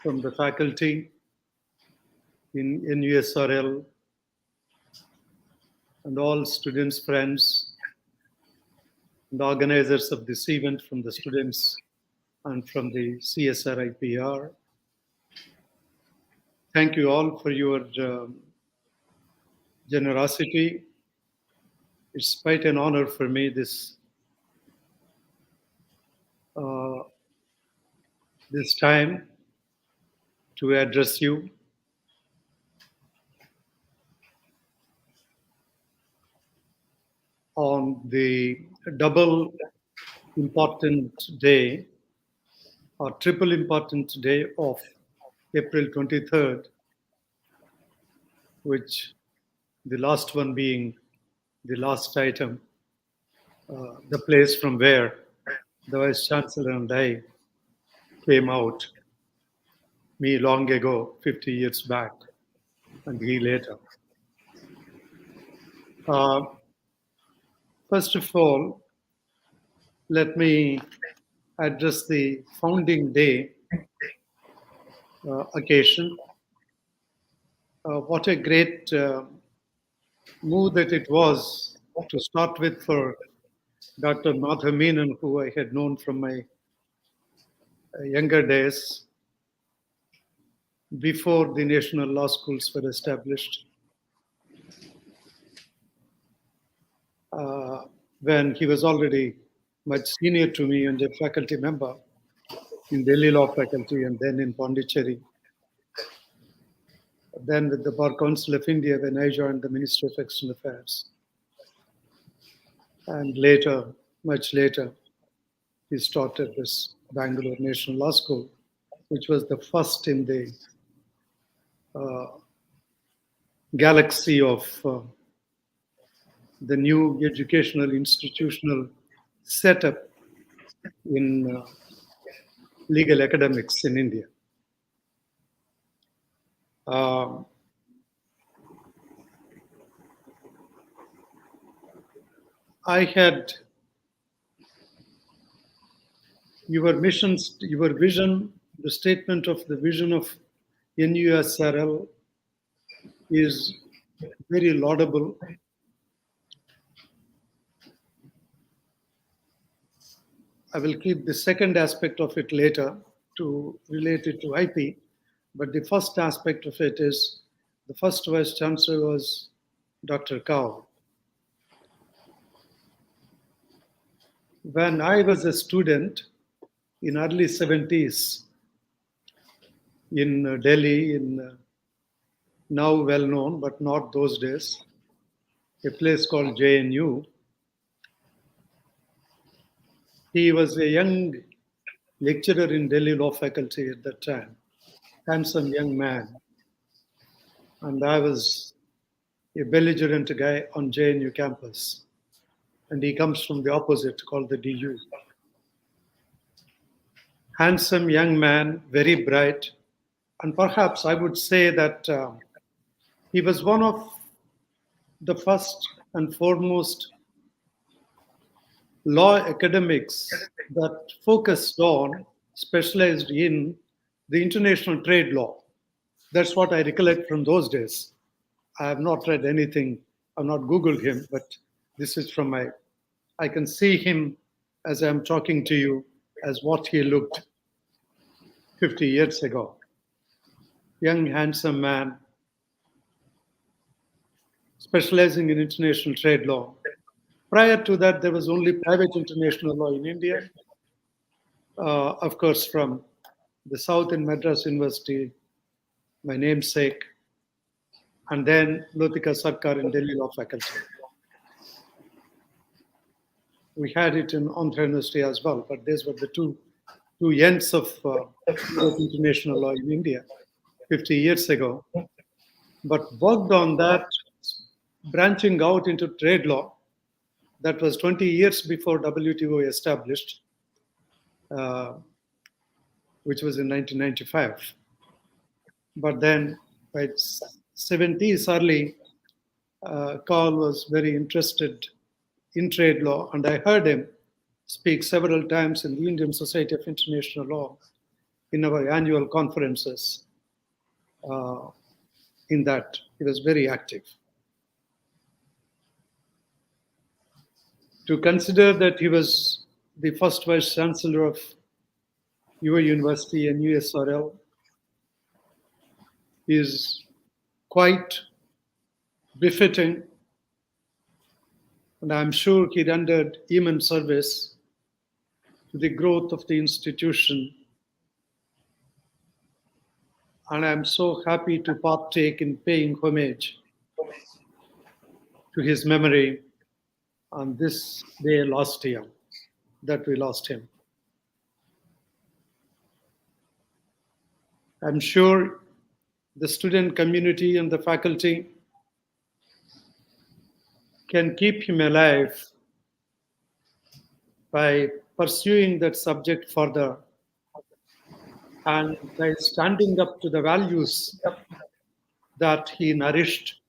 from the faculty in USRL, and all students, friends, and organizers of this event from the students and from the CSRIPR. Thank you all for your generosity. It's quite an honor for me this time to address you. On the double important day or triple important day of April 23rd, which the last one being the last item, the place from where the Vice Chancellor and I came out, me long ago, 50 years back, and he later. First of all, let me address the founding day occasion. What a great move that it was to start with for Dr. Madhav Menon, who I had known from my younger days, before the national law schools were established. When he was already much senior to me and a faculty member in Delhi Law Faculty and then in Pondicherry. Then with the Bar Council of India when I joined the Ministry of External Affairs. And later, much later, he started this Bangalore National Law School, which was the first in the galaxy of the new educational institutional setup in legal academics in India. I had your missions, your vision, the statement of the vision of NUSRL is very laudable. I will keep the second aspect of it later to relate it to IP, but the first aspect of it is the first Vice Chancellor was Dr. Kao. When I was a student in early 70s in Delhi, in now well known, but not those days, a place called JNU, he was a young lecturer in Delhi Law Faculty at that time, handsome young man. And I was a belligerent guy on JNU campus. And he comes from the opposite, called the DU. Handsome young man, very bright. And perhaps I would say that he was one of the first and foremost law academics that focused on, specialized in the international trade law. That's what I recollect from those days. I have not read anything, I've not Googled him, but this is from I can see him as I'm talking to you as what he looked 50 years ago. Young, handsome man, specializing in international trade law. Prior to that, there was only private international law in India. Of course, from the South in Madras University, my namesake, and then Lotika Sarkar in Delhi Law Faculty. We had it in Andhra University as well, but these were the two ends of international law in India 50 years ago. But worked on that, branching out into trade law. That was 20 years before WTO established, which was in 1995. But then by 70s early, Carl was very interested in trade law, and I heard him speak several times in the Indian Society of International Law in our annual conferences. In that, he was very active. To consider that he was the first Vice Chancellor of your university and USRL is quite befitting, and I'm sure he rendered immense service to the growth of the institution. And I'm so happy to partake in paying homage to his memory on this day last year that we lost him. I'm sure the student community and the faculty can keep him alive by pursuing that subject further and by standing up to the values that he nourished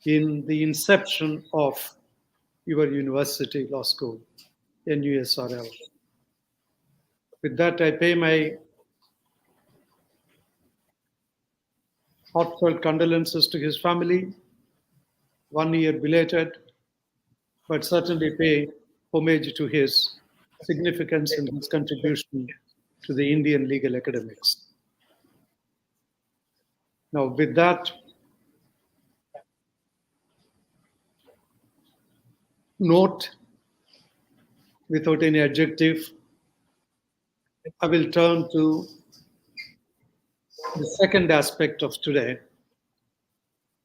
in the inception of your university law school, NUSRL. With that, I pay my heartfelt condolences to his family, 1 year belated, but certainly pay homage to his significance and his contribution to the Indian legal academics. Now, with that, note, without any adjective, I will turn to the second aspect of today,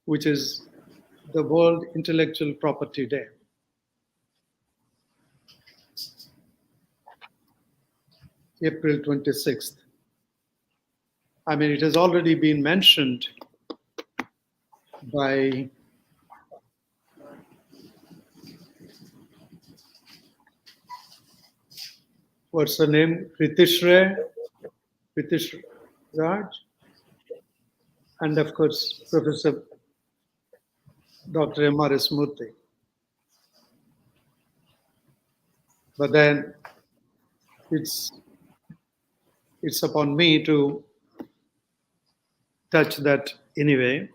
which is the World Intellectual Property Day. April 26th. I mean, it has already been mentioned by what's her name? Ritish Raj, and of course, Professor Dr. M.R.S. Murthy. But then it's upon me to touch that anyway.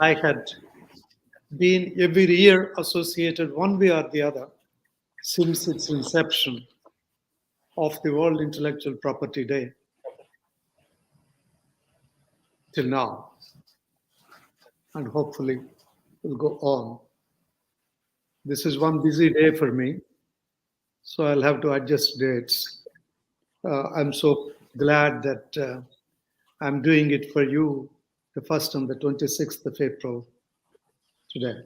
I had been every year associated one way or the other since its inception of the World Intellectual Property Day till now, and hopefully will go on. This is one busy day for me, so I'll have to adjust dates. I'm so glad that I'm doing it for you, the first and the 26th of April today.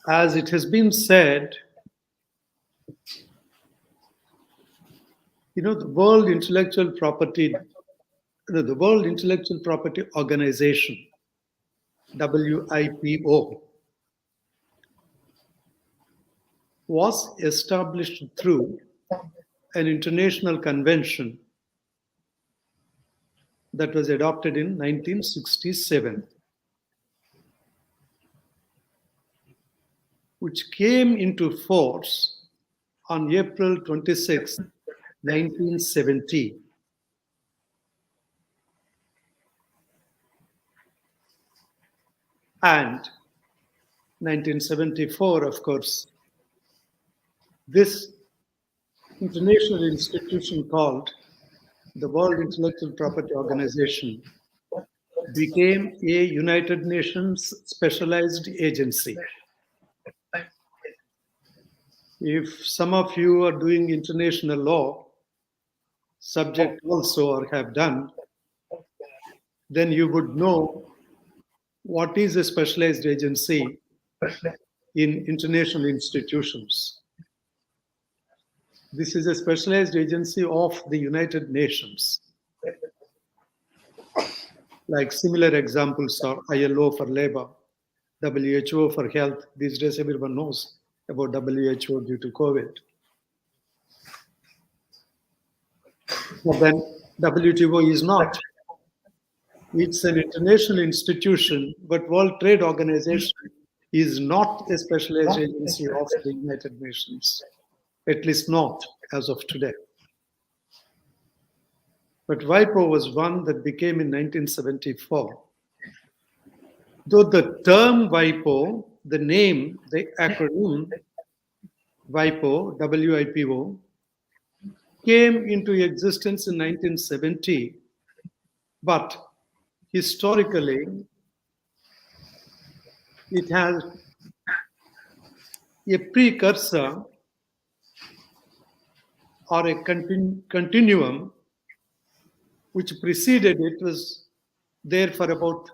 As it has been said, the World Intellectual Property, the World Intellectual Property Organization, WIPO, was established through an international convention that was adopted in 1967, which came into force on April 26, 1970. And 1974, of course, this international institution called the World Intellectual Property Organization became a United Nations specialized agency. If some of you are doing international law subject also or have done, then you would know what is a specialized agency in international institutions. This is a specialized agency of the United Nations. Like similar examples are ILO for labor, WHO for health. These days everyone knows about WHO due to COVID. But then WTO is not. It's an international institution, but World Trade Organization is not a specialized agency of the United Nations, at least not as of today. But WIPO was one that became in 1974. Though the term WIPO, the name, the acronym WIPO, WIPO, came into existence in 1970, but historically, it has a precursor or a continuum which preceded it, was there for about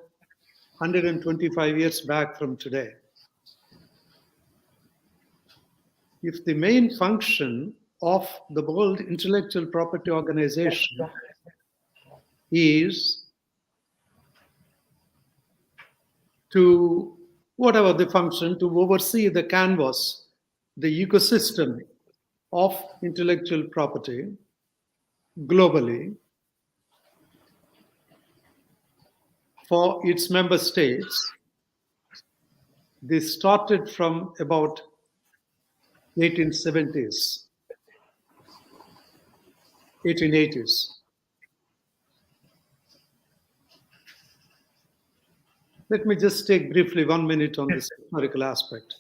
125 years back from today. If the main function of the World Intellectual Property Organization is to, whatever the function, to oversee the canvas, the ecosystem of intellectual property globally for its member states, this started from about 1870s, 1880s. Let me just take briefly 1 minute on this historical aspect.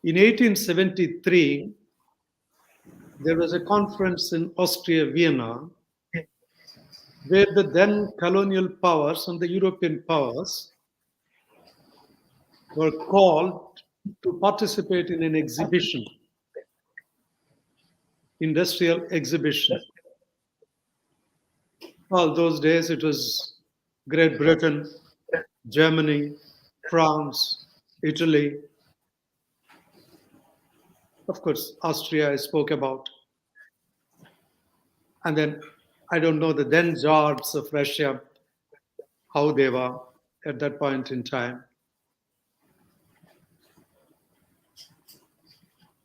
In 1873, there was a conference in Austria, Vienna, where the then colonial powers and the European powers were called to participate in an exhibition, industrial exhibition. All those days it was Great Britain, Germany, France, Italy. Of course, Austria I spoke about. And then I don't know the then czars of Russia, how they were at that point in time.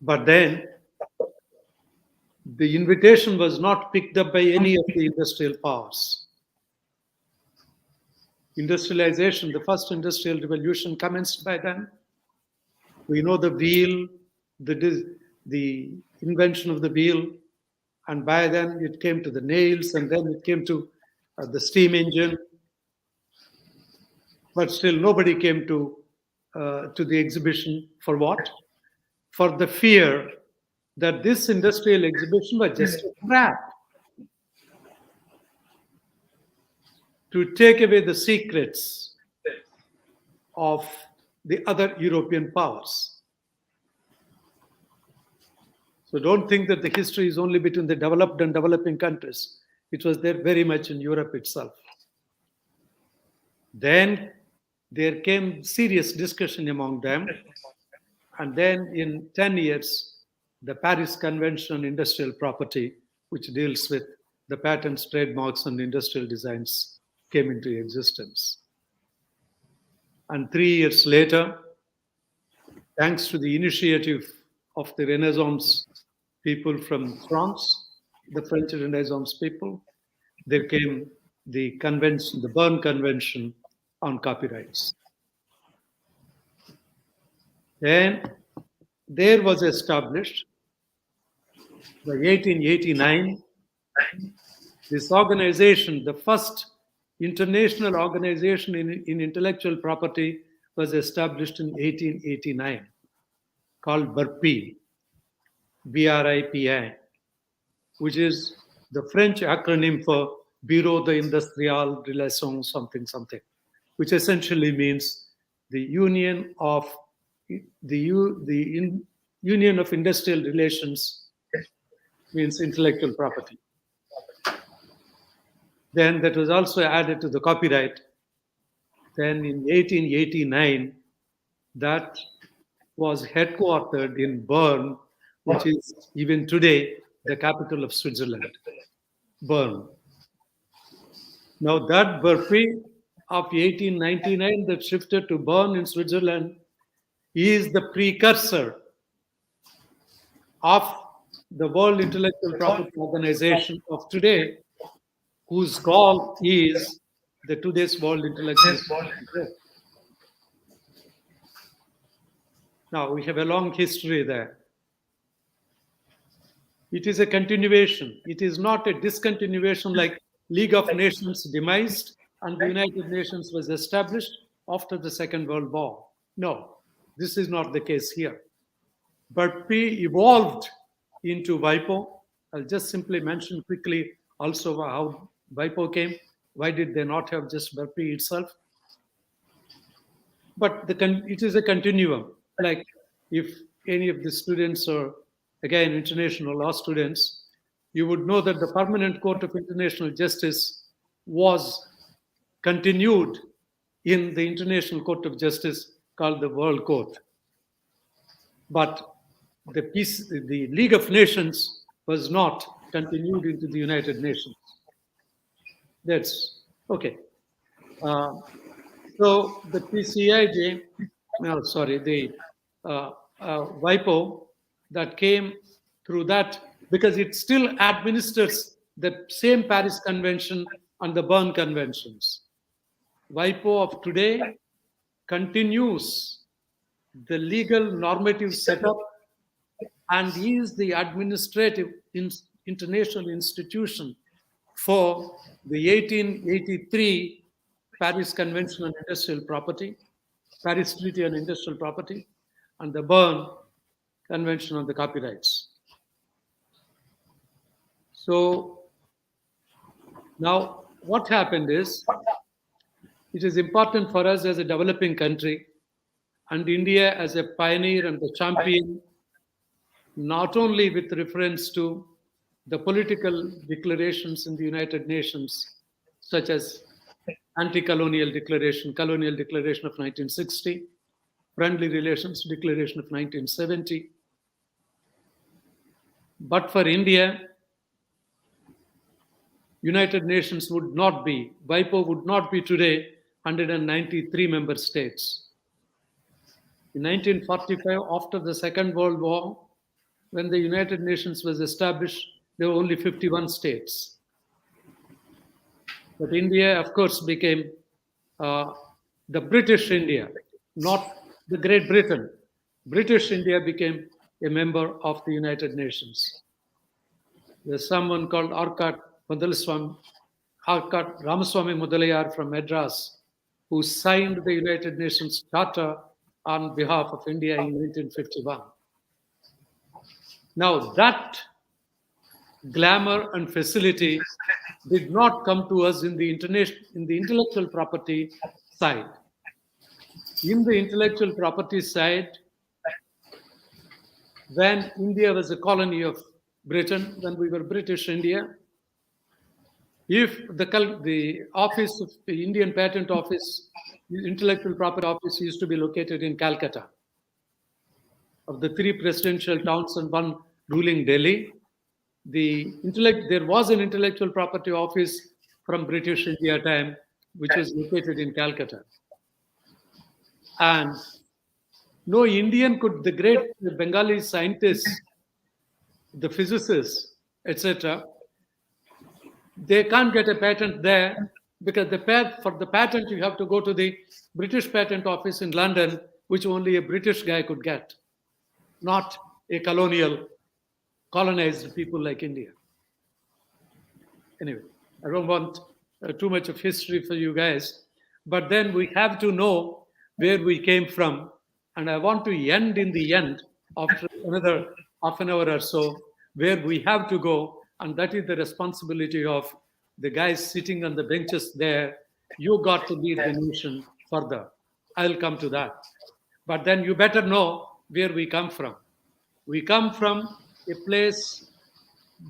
But then the invitation was not picked up by any of the industrial powers. Industrialization, the first industrial revolution commenced by then. We know the wheel, the invention of the wheel, and by then it came to the nails, and then it came to the steam engine. But still nobody came to the exhibition for what? For the fear that this industrial exhibition was just a trap to take away the secrets of the other European powers. So don't think that the history is only between the developed and developing countries. It was there very much in Europe itself. Then there came serious discussion among them. And then in 10 years, the Paris Convention on Industrial Property, which deals with the patents, trademarks, and industrial designs, came into existence. And 3 years later, thanks to the initiative of the Renaissance people from France, the French Renaissance people, there came the convention, the Berne Convention on copyrights. Then there was established by 1889 this organization, the first international organization in intellectual property, was established in 1889, called BRIPI, BRIPI, which is the French acronym for Bureau d'Industrial Relations something something, which essentially means the Union of Union of Industrial Relations, means intellectual property. Then that was also added to the copyright. Then in 1889, that was headquartered in Bern, which is even today the capital of Switzerland, Bern. Now that BRIPI of 1899 that shifted to Bern in Switzerland is the precursor of the World Intellectual Property Organization of today, whose call is the today's World Intellectual Property. Now, we have a long history there. It is a continuation. It is not a discontinuation like League of Nations demised and the United Nations was established after the Second World War. No, this is not the case here. BURPI evolved into WIPO. I'll just simply mention quickly also how WIPO came. Why did they not have just BURPI itself? But it is a continuum. Like if any of the students or again international law students, you would know that the Permanent Court of International Justice was continued in the International Court of Justice called the World Court. But the League of Nations was not continued into the United Nations. That's okay. So the PCIJ, the WIPO that came through that, because it still administers the same Paris Convention and the Berne Conventions. WIPO of today continues the legal normative setup and is the administrative international institution for the 1883 Paris Convention on Industrial Property, Paris Treaty on Industrial Property, and the Berne Convention on the Copyrights. So now what happened is, it is important for us as a developing country and India as a pioneer and the champion, not only with reference to the political declarations in the United Nations, such as Anti-Colonial Declaration, Colonial Declaration of 1960, Friendly Relations Declaration of 1970. But for India, United Nations would not be, WIPO would not be today 193 member states. In 1945, after the Second World War, when the United Nations was established, there were only 51 states. But India, of course, became the British India, not the Great Britain. British India became a member of the United Nations. There's someone called Ramaswamy Mudalayar from Madras, who signed the United Nations Charter on behalf of India in 1951. Now that glamour and facility did not come to us in the intellectual property side. In the intellectual property side, when India was a colony of Britain, when we were British India, if the office of the Indian Patent Office, the Intellectual Property Office used to be located in Calcutta. Of the 3 presidential towns and 1 ruling Delhi, there was an Intellectual Property Office from British India time, which was located in Calcutta. And no Indian the great Bengali scientists, the physicists, etc., they can't get a patent there because for the patent you have to go to the British Patent Office in London, which only a British guy could get, not a colonized people like India. Anyway, I don't want too much of history for you guys, but then we have to know where we came from, and I want to end in the end after another half an hour or so, where we have to go, and that is the responsibility of the guys sitting on the benches there. You got to lead the nation further. I'll come to that. But then you better know where we come from. We come from a place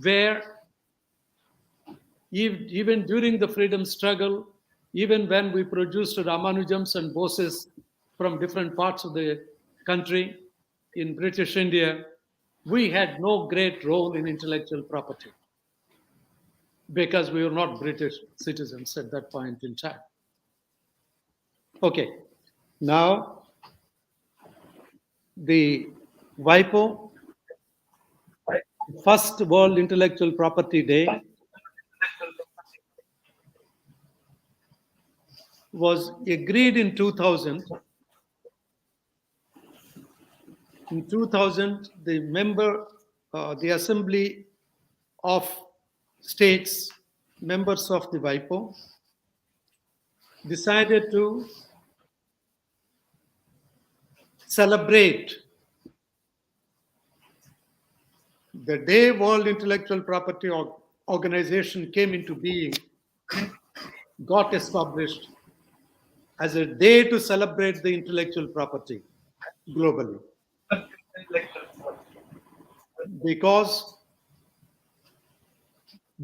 where even during the freedom struggle, even when we produced Ramanujams and Boses from different parts of the country in British India, we had no great role in intellectual property because we were not British citizens at that point in time. Okay, now the WIPO, first World Intellectual Property Day, was agreed in 2000 In 2000, the Assembly of States, members of the WIPO, decided to celebrate the day World Intellectual Property Organization came into being, got established as a day to celebrate the intellectual property globally. Because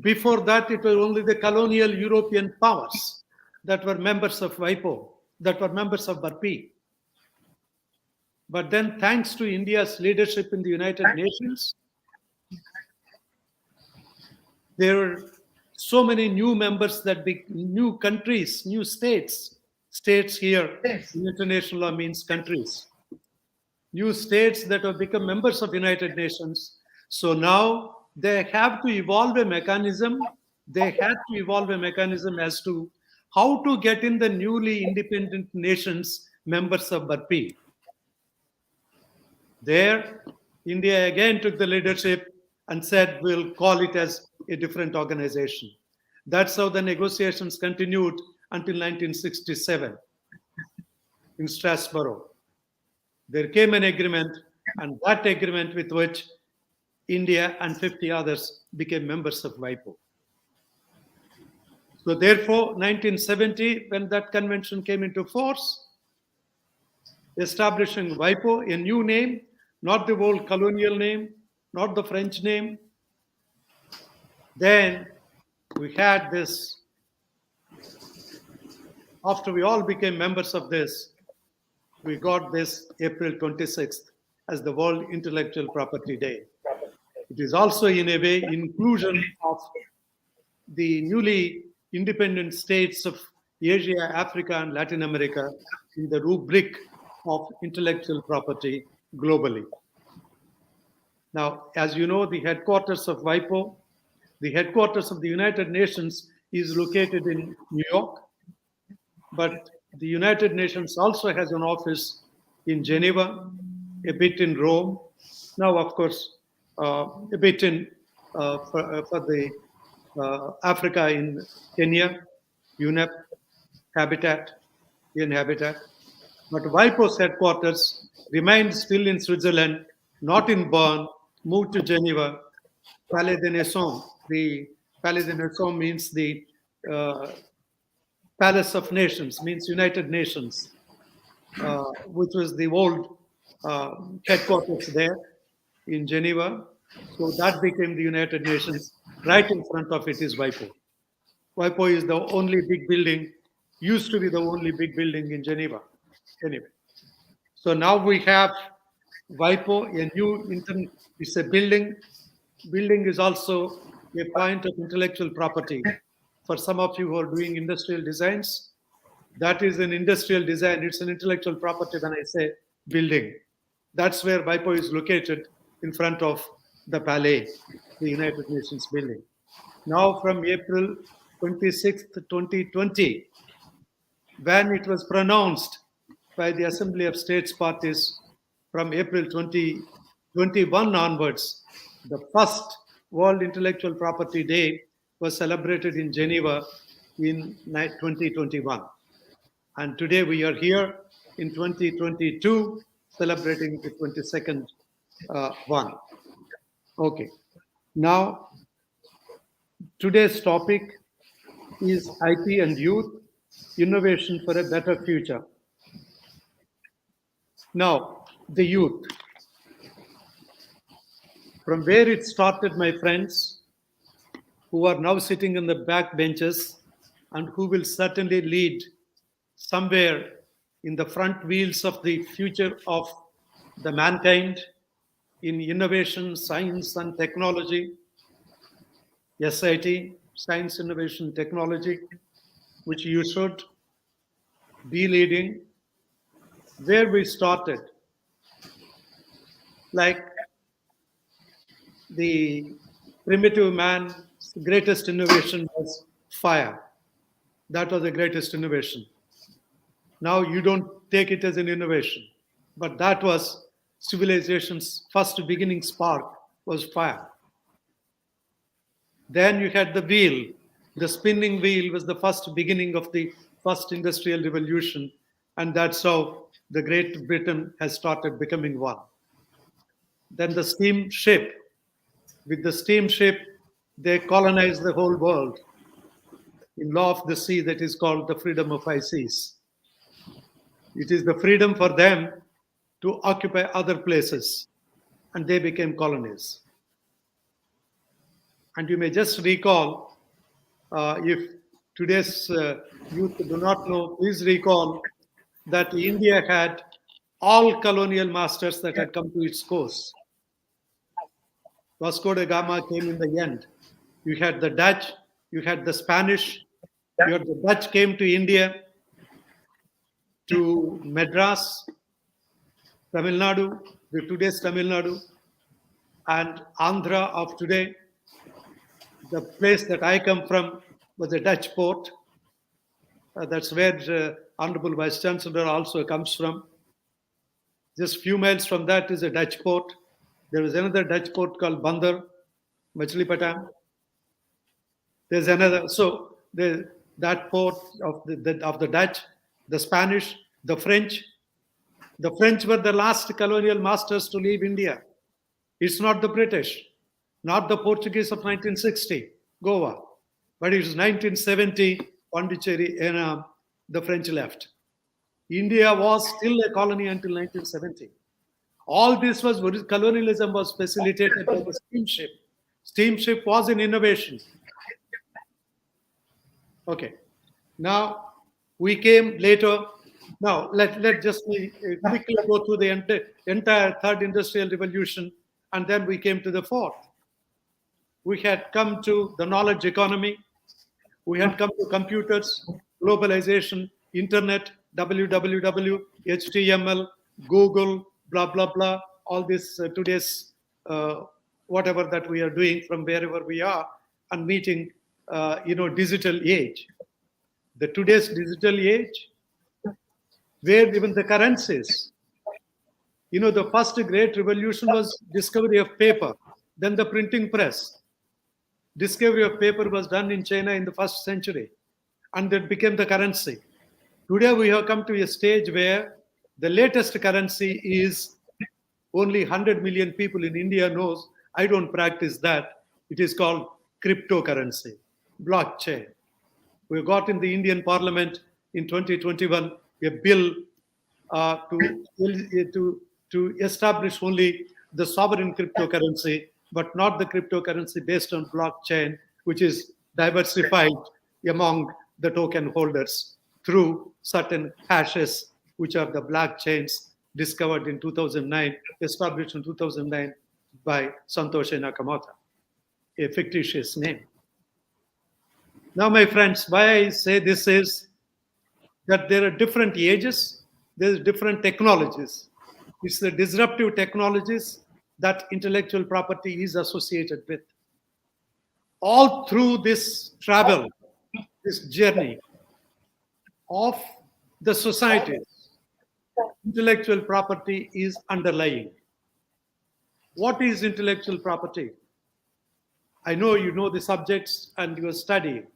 before that, it was only the colonial European powers that were members of WIPO, that were members of BARPI. But then, thanks to India's leadership in the United Nations, there were so many new members new countries, new states. States here, in international law means countries. New states that have become members of United Nations. So now they have to evolve a mechanism. They had to evolve a mechanism as to how to get in the newly independent nations members of BARPI. There, India again took the leadership and said, we'll call it as a different organization. That's how the negotiations continued until 1967 in Strasbourg. There came an agreement, and that agreement with which India and 50 others became members of WIPO. So therefore, 1970, when that convention came into force, establishing WIPO, a new name, not the old colonial name, not the French name. Then we had this, after we all became members of this, we got this April 26th as the World Intellectual Property Day. It is also, in a way, inclusion of the newly independent states of Asia, Africa, and Latin America in the rubric of intellectual property globally. Now, as you know, the headquarters of WIPO, the headquarters of the United Nations is located in New York, but the United Nations also has an office in Geneva, a bit in Rome, now, of course, a bit in for the Africa in Kenya, UNEP, Habitat, UN Habitat. But WIPO's headquarters remained still in Switzerland, not in Bern, moved to Geneva, Palais des Nations. The Palais des Nations means the Palace of Nations, means United Nations, which was the old headquarters there in Geneva. So that became the United Nations. Right in front of it is WIPO. WIPO is the only big building, used to be the only big building in Geneva. Anyway, so now we have WIPO, a new, it's a building. Building is also a point of intellectual property. For some of you who are doing industrial designs, that is an industrial design. It's an intellectual property when I say building. That's where WIPO is located, in front of the Palais, the United Nations building. Now from April 26th, 2020, when it was pronounced by the Assembly of States parties from April 2021 onwards, the first World Intellectual Property Day was celebrated in Geneva in 2021. And today we are here in 2022 celebrating the 22nd one. Okay. Now, today's topic is IP and youth, innovation for a better future. Now, the youth. From where it started, my friends, who are now sitting in the back benches and who will certainly lead somewhere in the front wheels of the future of the mankind in innovation, science, and technology, SIT, Science, Innovation, Technology, which you should be leading. Where we started, like the primitive man's greatest innovation was fire. That was the greatest innovation. Now you don't take it as an innovation, but that was civilization's first beginning spark was fire. Then you had the wheel. The spinning wheel was the first beginning of the first industrial revolution, and that's how the Great Britain has started becoming one. Then the steamship. With the steamship, they colonized the whole world in law of the sea that is called the freedom of high seas. It is the freedom for them to occupy other places, and they became colonies. And you may just recall, if today's youth do not know, please recall that India had all colonial masters that had come to its coast. Vasco da Gama came in the end. You had the Dutch, you had the Spanish, you had the Dutch came to India, to Madras, Tamil Nadu, the today's Tamil Nadu, and Andhra of today. The place that I come from was a Dutch port. That's where Honorable Vice Chancellor also comes from. Just a few miles from that is a Dutch port. There was another Dutch port called Bandar, Machlipatam. There's another. So that port of the Dutch, the Spanish, the French. The French were the last colonial masters to leave India. It's not the British, not the Portuguese of 1960, Goa, but it was 1970, Pondicherry, and the French left. India was still a colony until 1970. All this was colonialism was facilitated by the steamship. Steamship was an innovation. Okay. Now we came later. Now let just quickly go through the entire third industrial revolution, and then we came to the fourth. We had come to the knowledge economy. We had come to computers, globalization, internet, www, HTML, Google, blah, blah, blah, all this today's whatever that we are doing from wherever we are and meeting, digital age. The today's digital age, where even the currencies, the first great revolution was discovery of paper, then the printing press. Discovery of paper was done in China in the first century, and that became the currency. Today we have come to a stage where the latest currency is only 100 million people in India knows. I don't practice that. It is called cryptocurrency, blockchain. We got in the Indian Parliament in 2021 a bill to establish only the sovereign cryptocurrency, but not the cryptocurrency based on blockchain, which is diversified among the token holders through certain hashes, which are the blockchains discovered in 2009, established in 2009 by Satoshi Nakamoto, a fictitious name. Now, my friends, why I say this is that there are different ages, there's different technologies. It's the disruptive technologies that intellectual property is associated with. All through this travel, this journey of the societies, intellectual property is underlying. What is intellectual property? I know you know the subjects and you are studying.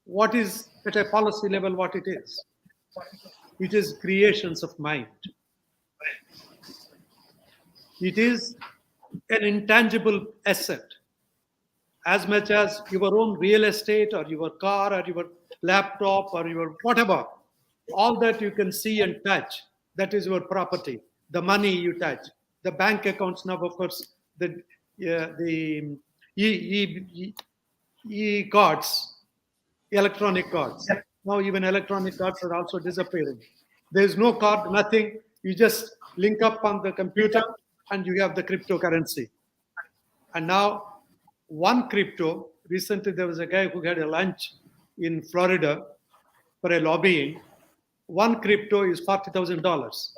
What is, at a policy level, what it is? It is creations of mind. It is an intangible asset, as much as your own real estate or your car or your laptop or your whatever. All that you can see and touch, that is your property. The money you touch, the bank accounts now, of course, the e-cards, electronic cards. Now even electronic cards are also disappearing. There is no card, nothing. You just link up on the computer and you have the cryptocurrency. And now one crypto, recently there was a guy who had a lunch in Florida for a lobbying. One crypto is $40,000.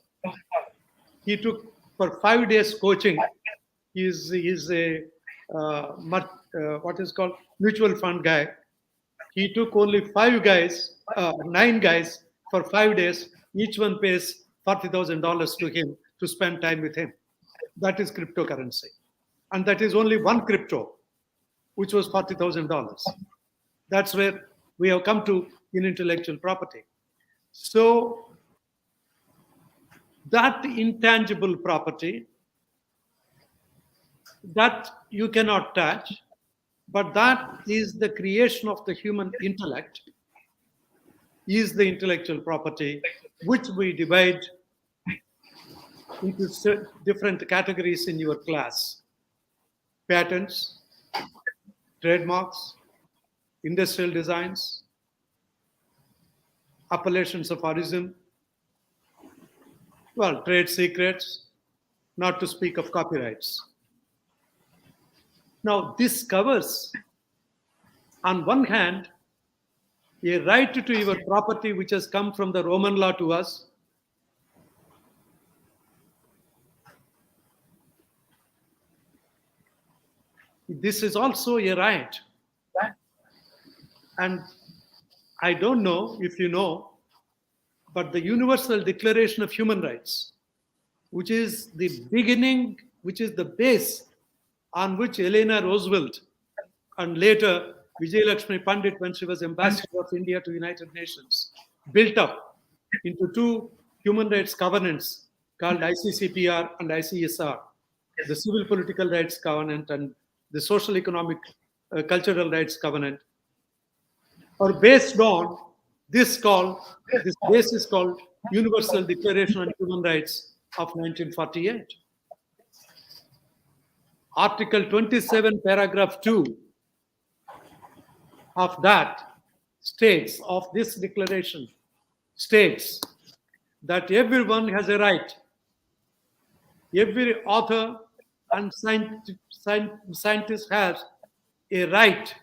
He took for 5 days coaching. He's a what is called mutual fund guy. He took only 9 guys for 5 days. Each one pays $40,000 to him to spend time with him. That is cryptocurrency. And that is only one crypto, which was $40,000. That's where we have come to in intellectual property. So that intangible property that you cannot touch, but that is the creation of the human intellect, is the intellectual property, which we divide into different categories in your class: patents, trademarks, industrial designs, appellations of origin, well, trade secrets, not to speak of copyrights. Now, this covers, on one hand, a right to your property which has come from the Roman law to us. This is also a right. And I don't know if you know, but the Universal Declaration of Human Rights, which is the beginning, which is the base on which Eleanor Roosevelt and later Vijayalakshmi Pandit, when she was ambassador of India to United Nations, built up into two human rights covenants called ICCPR and ICSR, the Civil Political Rights Covenant and the Social Economic Cultural Rights Covenant, are based on this base is called Universal Declaration on Human Rights of 1948. Article 27, paragraph 2 of that states, of this declaration, states that everyone has a right, every author and scientist has a right,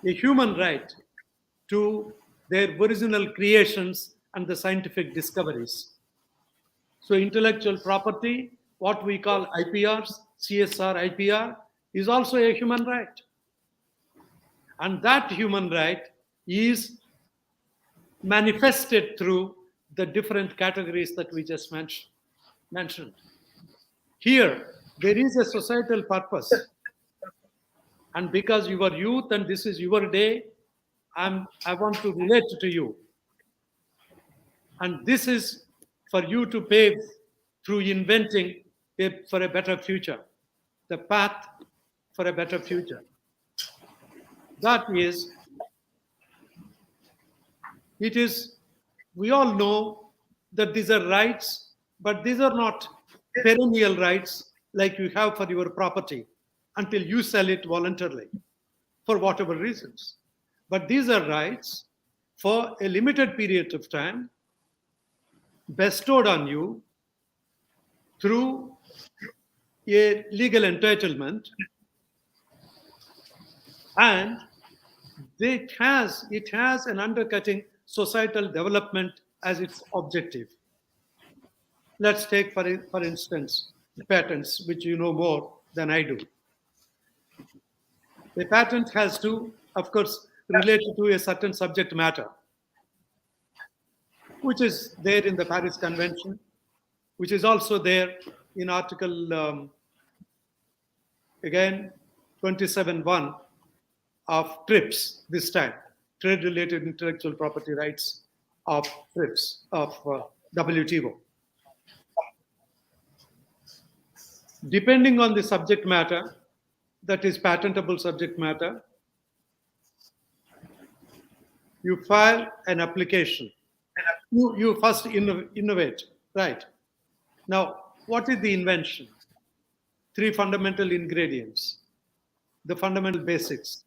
a human right to their original creations and the scientific discoveries. So intellectual property, what we call IPRs, CSRIPR, is also a human right. And that human right is manifested through the different categories that we just mentioned. Here, there is a societal purpose. And because you are youth and this is your day, I want to relate to you. And this is for you to pave through inventing for a better future, the path for a better future. That is, we all know that these are rights, but these are not perennial rights like you have for your property until you sell it voluntarily for whatever reasons. But these are rights for a limited period of time bestowed on you through a legal entitlement, and it has an undercutting societal development as its objective. Let's take, for instance, patents, which you know more than I do. A patent has to, of course, relate to a certain subject matter, which is there in the Paris Convention, which is also there in Article, again, 27.1 of TRIPS, this time, Trade-Related Intellectual Property Rights of TRIPS, of WTO. Depending on the subject matter, that is patentable subject matter, you file an application. You first innovate, right? Now, what is the invention? Three fundamental ingredients, the fundamental basics.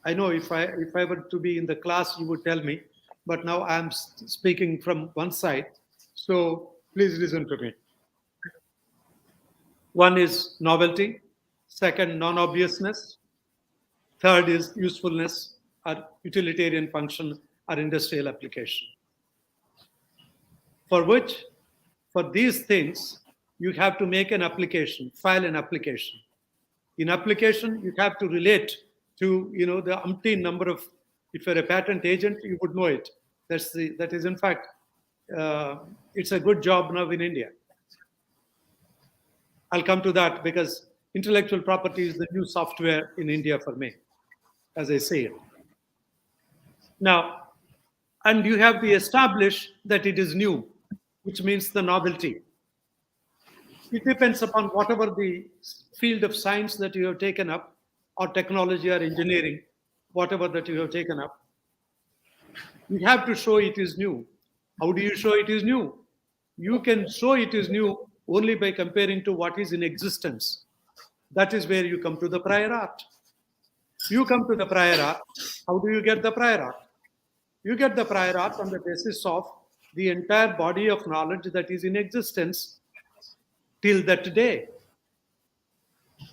I know if I were to be in the class, you would tell me, but now I'm speaking from one side, so please listen to me. One is novelty, second, non-obviousness, third is usefulness or utilitarian function or industrial application. For these things, you have to make an application, file an application. In application, you have to relate to, the umpteen number of, if you're a patent agent, you would know it. That is in fact, it's a good job now in India. I'll come to that because intellectual property is the new software in India for me, as I say it. Now, and you have to establish that it is new, which means the novelty. It depends upon whatever the field of science that you have taken up, or technology or engineering, whatever that you have taken up. You have to show it is new. How do you show it is new? You can show it is new only by comparing to what is in existence. That is where you come to the prior art. You come to the prior art. How do you get the prior art? You get the prior art on the basis of the entire body of knowledge that is in existence till that day.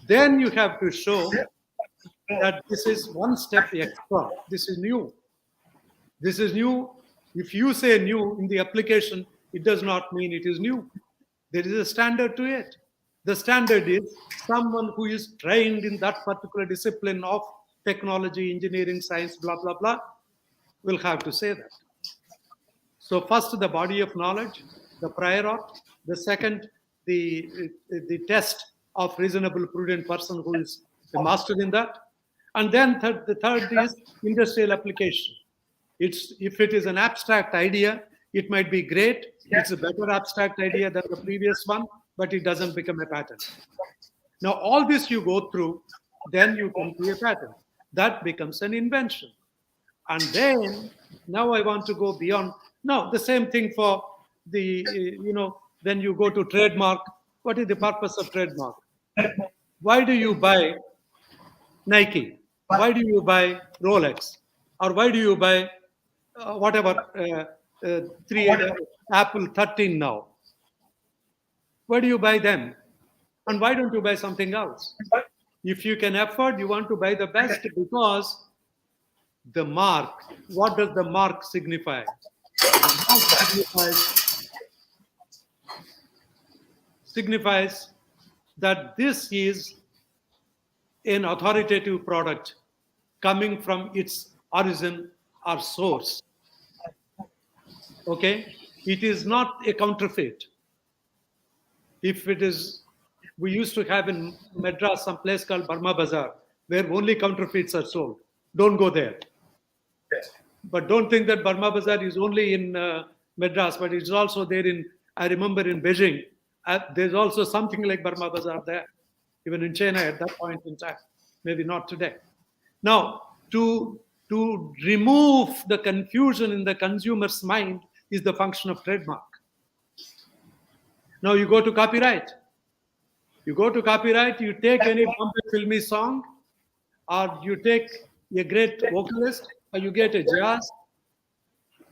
Then you have to show that this is one step extra. This is new. This is new. If you say new in the application, it does not mean it is new. There is a standard to it. The standard is someone who is trained in that particular discipline of technology, engineering, science, blah, blah, blah, will have to say that. So first, the body of knowledge, the prior art. The second, the test of reasonable, prudent person who is a master in that. And then the third is industrial application. If it is an abstract idea, it might be great. It's a better abstract idea than the previous one, but it doesn't become a pattern. Now, all this you go through, then you come to a pattern. That becomes an invention. And then, now I want to go beyond. Now, the same thing for the, then you go to trademark. What is the purpose of trademark? Why do you buy Nike? Why do you buy Rolex? Or why do you buy Apple 13 now? Why do you buy them? And why don't you buy something else? If you can afford, you want to buy the best because the mark, what does the mark signify? The mark signifies that this is an authoritative product coming from its origin or source. Okay? It is not a counterfeit. If it is, we used to have in Madras some place called Burma Bazaar, where only counterfeits are sold. Don't go there. But don't think that Burma Bazaar is only in Madras, but it's also there in, I remember in Beijing, there's also something like Burma Bazaar there, even in China at that point in time, maybe not today. Now, to remove the confusion in the consumer's mind is the function of trademark. Now you go to copyright. You go to copyright, you take any Bombay filmy song, or you take a great vocalist, or you get a jazz.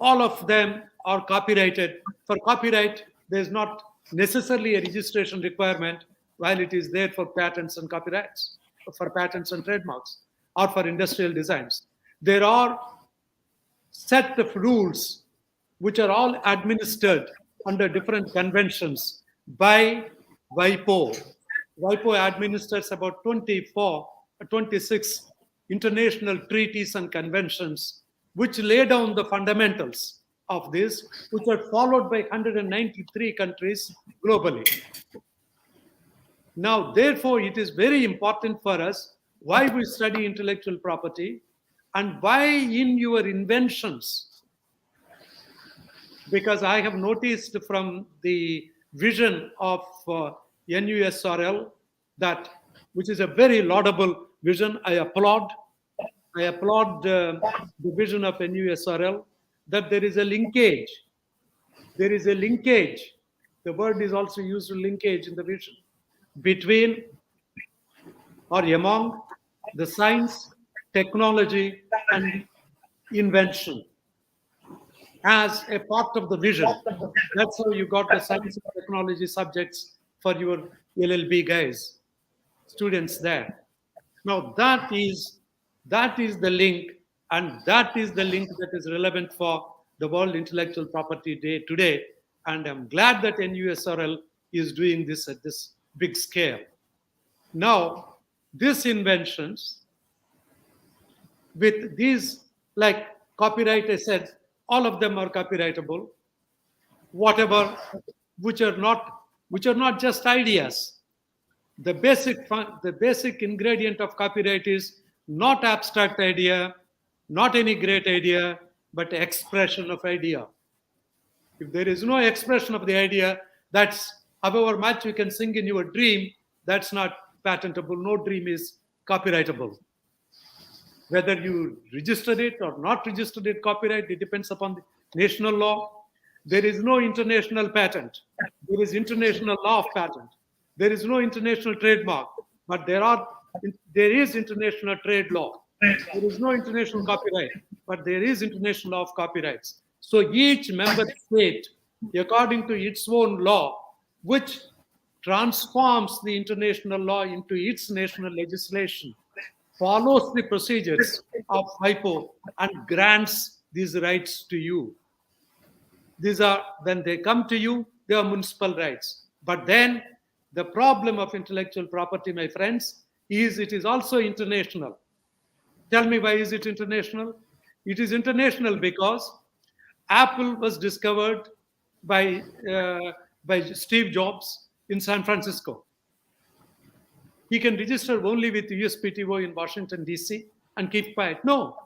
All of them are copyrighted. For copyright, there's not necessarily a registration requirement, while it is there for patents and copyrights, for patents and trademarks, or for industrial designs. There are set of rules which are all administered under different conventions by WIPO. WIPO administers about 26 international treaties and conventions which lay down the fundamentals of this, which are followed by 193 countries globally. Now, therefore, it is very important for us why we study intellectual property and why in your inventions. Because I have noticed from the vision of NUSRL that, which is a very laudable vision, I applaud the vision of NUSRL, that there is a linkage. There is a linkage. The word is also used, linkage, in the vision between or among the science, technology, and invention as a part of the vision. That's how you got the science and technology subjects for your LLB guys, students there. Now that is the link, and that is the link that is relevant for the World Intellectual Property Day today. And I'm glad that NUSRL is doing this at this big scale. Now, these inventions, with these, like copyright, I said, all of them are copyrightable. Whatever, which are not just ideas. The basic ingredient of copyright is not abstract idea, not any great idea, but expression of idea. If there is no expression of the idea, that's however much you can sing in your dream, that's not patentable. No dream is copyrightable. Whether you register it or not register it, copyright, it depends upon the national law. There is no international patent. There is international law of patent. There is no international trademark, but there is international trade law. There is no international copyright, but there is international law of copyrights. So each member state, according to its own law, which transforms the international law into its national legislation, follows the procedures of WIPO and grants these rights to you. These are, when they come to you, they are municipal rights. But then the problem of intellectual property, my friends, is it is also international. Tell me, why is it international? It is international because Apple was discovered by Steve Jobs in San Francisco. He can register only with USPTO in Washington, D.C. and keep quiet. No,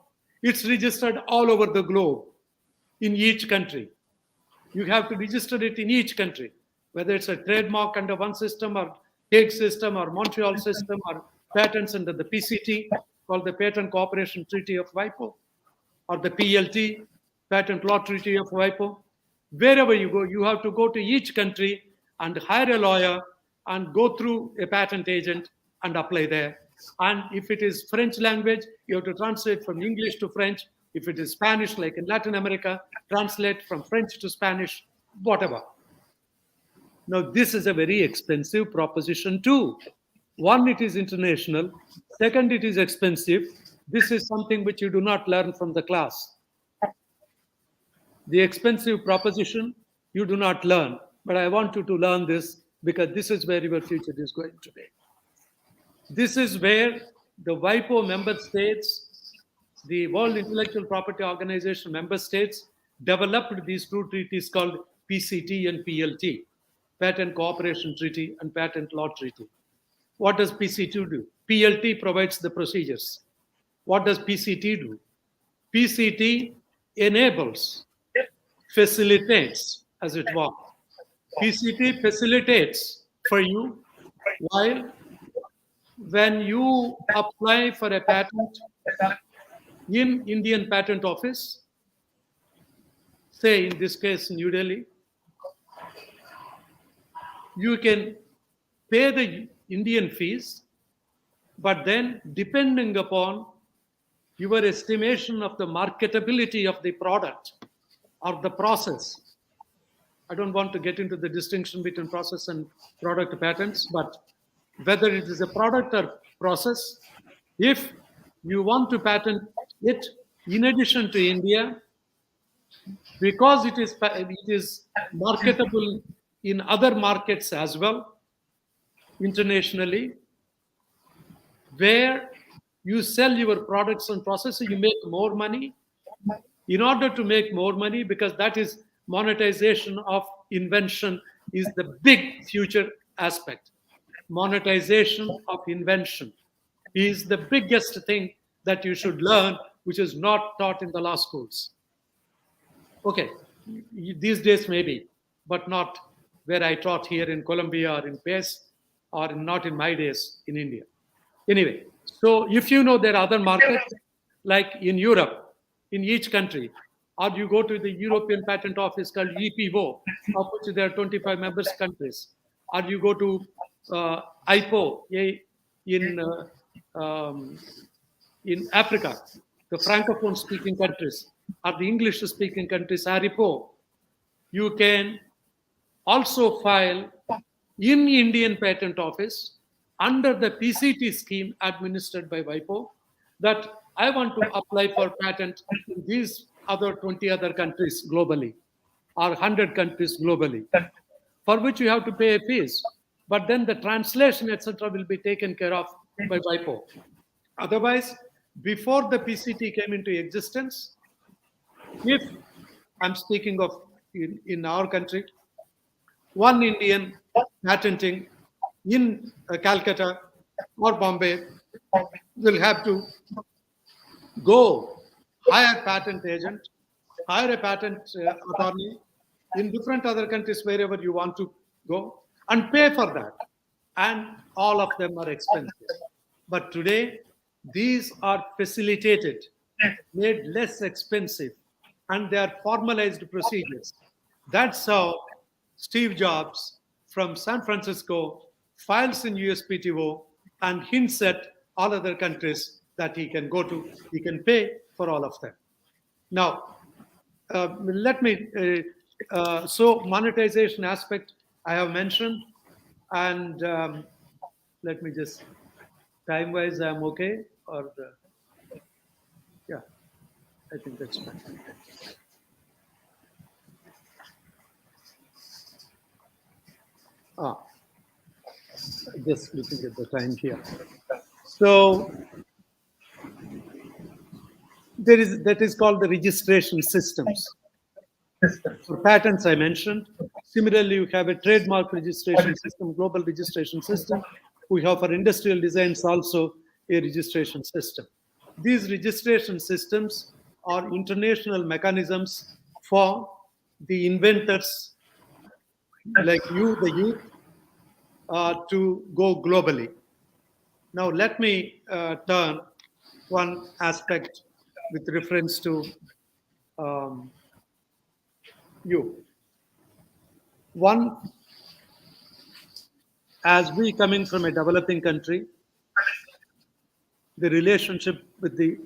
it's registered all over the globe, in each country. You have to register it in each country, whether it's a trademark under one system or Hague system or Montreal system or patents under the PCT, called the Patent Cooperation Treaty of WIPO, or the PLT, Patent Law Treaty of WIPO. Wherever you go, you have to go to each country and hire a lawyer and go through a patent agent and apply there. And if it is French language, you have to translate from English to French. If it is Spanish, like in Latin America, translate from French to Spanish, whatever. Now, this is a very expensive proposition too. One, it is international. Second, it is expensive. This is something which you do not learn from the class. The expensive proposition, you do not learn. But I want you to learn this because this is where your future is going to be. This is where the WIPO member states, the World Intellectual Property Organization member states, developed these two treaties called PCT and PLT, Patent Cooperation Treaty and Patent Law Treaty. What does PCT do? PLT provides the procedures. What does PCT do? PCT enables, facilitates, as it were. PCT facilitates for you, while when you apply for a patent in Indian Patent Office, say in this case New Delhi, you can pay the Indian fees, but then depending upon your estimation of the marketability of the product or the process, I don't want to get into the distinction between process and product patents, but whether it is a product or process, if you want to patent it in addition to India, because it is marketable in other markets as well, internationally, where you sell your products and processes, you make more money. In order to make more money, because that is monetization of invention is the big future aspect. Monetization of invention is the biggest thing that you should learn, which is not taught in the law schools. Okay, these days maybe, but not where I taught here in Colombia or in PACE, or not in my days in India. Anyway, so if you know there are other markets, like in Europe, in each country, or you go to the European Patent Office called EPO, of which there are 25 member countries, or you go to IPO in Africa, the Francophone speaking countries, or the English speaking countries, CSRIPR, you can also file in Indian Patent Office under the PCT scheme administered by WIPO that I want to apply for patent in these other 20 other countries globally, or 100 countries globally, for which you have to pay a fees. But then the translation, etc., will be taken care of by WIPO. Otherwise, before the PCT came into existence, if I'm speaking of in our country, one Indian patenting in Calcutta or Bombay will have to go hire patent agent, hire a patent attorney in different other countries wherever you want to go and pay for that. And all of them are expensive. But today, these are facilitated, made less expensive, and they are formalized procedures. That's how Steve Jobs from San Francisco files in USPTO and hints at all other countries that he can go to, he can pay for all of them. Now, let me, so monetization aspect I have mentioned, and let me just, time-wise, I'm okay, or, yeah, I think that's fine. Ah, just looking at the time here. So that is called the registration systems. For patents, I mentioned. Similarly, you have a trademark registration system, global registration system. We have for industrial designs also a registration system. These registration systems are international mechanisms for the inventors like you, the youth, to go globally. Now, let me turn one aspect with reference to you. One, as we coming from a developing country, the relationship with the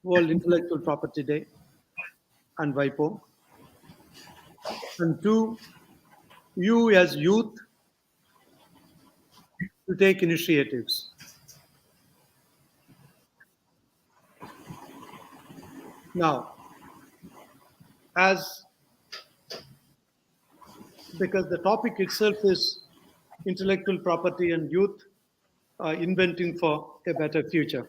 World Intellectual Property Day and WIPO. And two, you as youth to take initiatives. Now, because the topic itself is intellectual property and youth inventing for a better future.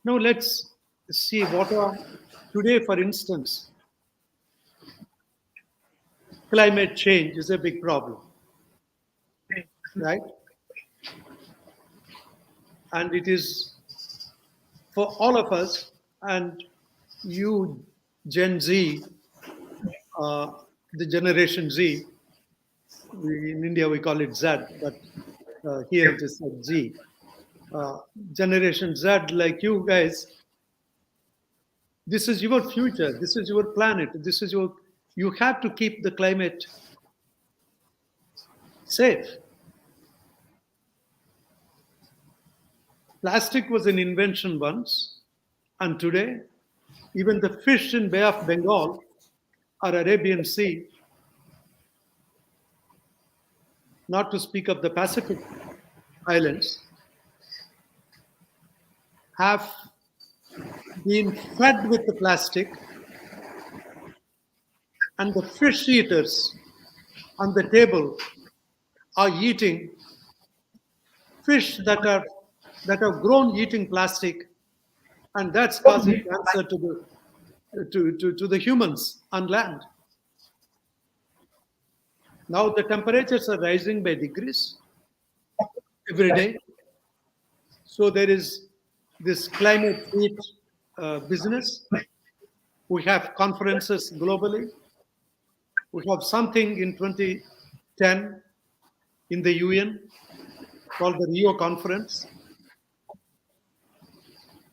Now let's see what are today, for instance, climate change is a big problem, right? And it is for all of us, and you, Gen Z, the Generation Z, in India we call it Z, but here it is Z. Generation Z, like you guys, this is your future, this is your planet, this is your, you have to keep the climate safe. Plastic was an invention once, and today, even the fish in Bay of Bengal or Arabian Sea, not to speak of the Pacific Islands, have been fed with the plastic, and the fish eaters on the table are eating fish that are grown eating plastic, and that's causing cancer to the humans on land. Now the temperatures are rising by degrees every day. So there is this climate heat business. We have conferences globally. We have something in 2010 in the UN called the Rio Conference,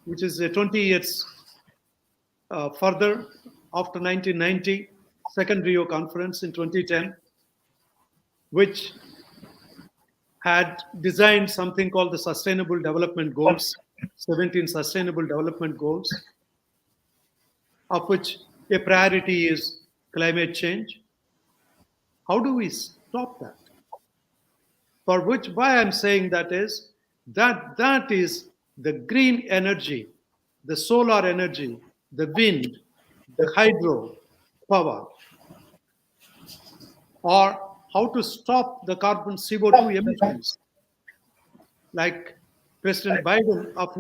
which is 20 years further after 1990, second Rio Conference in 2010, which had designed something called the Sustainable Development Goals, 17 Sustainable Development Goals, of which a priority is climate change. How do we stop that? For which, why I'm saying that is, that is the green energy, the solar energy, the wind, the hydro power, or how to stop the carbon CO2 emissions. Like President Biden of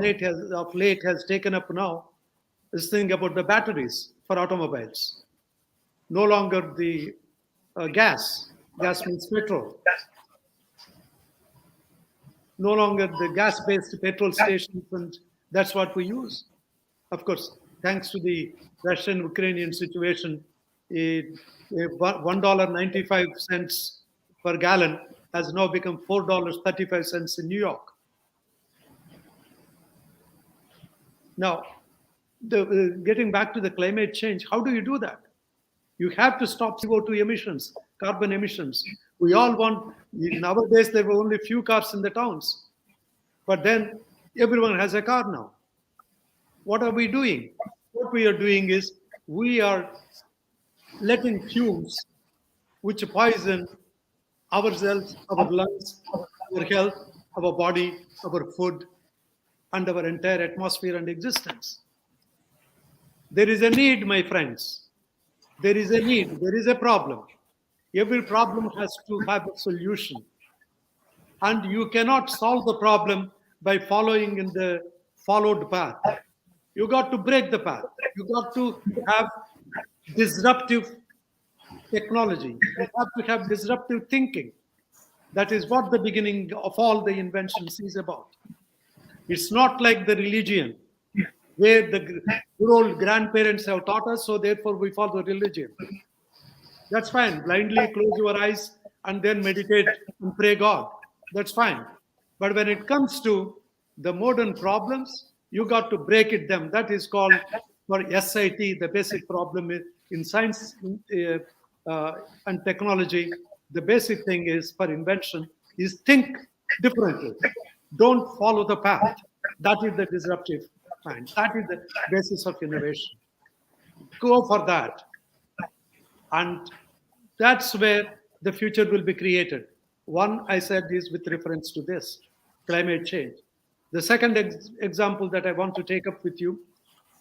late has taken up now this thing about the batteries for automobiles. No longer the gas means petrol. no longer the gas-based petrol stations, and that's what we use. Of course, thanks to the Russian-Ukrainian situation, $1.95 per gallon has now become $4.35 in New York. Now, getting back to the climate change, how do you do that? You have to stop CO2 emissions, carbon emissions. We all want, nowadays there were only few cars in the towns, but then everyone has a car now. What are we doing? What we are doing is we are letting fumes which poison ourselves, our lungs, our health, our body, our food, and our entire atmosphere and existence. There is a need, my friends. There is a need. There is a problem. Every problem has to have a solution. And you cannot solve the problem by following in the followed path. You got to break the path. You got to have disruptive technology. You have to have disruptive thinking. That is what the beginning of all the inventions is about. It's not like the religion, where the good old grandparents have taught us, so therefore we follow religion. That's fine. Blindly close your eyes and then meditate and pray God. That's fine. But when it comes to the modern problems, you got to break it them. That is called for SIT, the basic problem in science and technology. The basic thing is for invention is think differently. Don't follow the path. That is the disruptive mind. That is the basis of innovation. Go for that. And that's where the future will be created. One, I said, is with reference to this, climate change. The second example that I want to take up with you,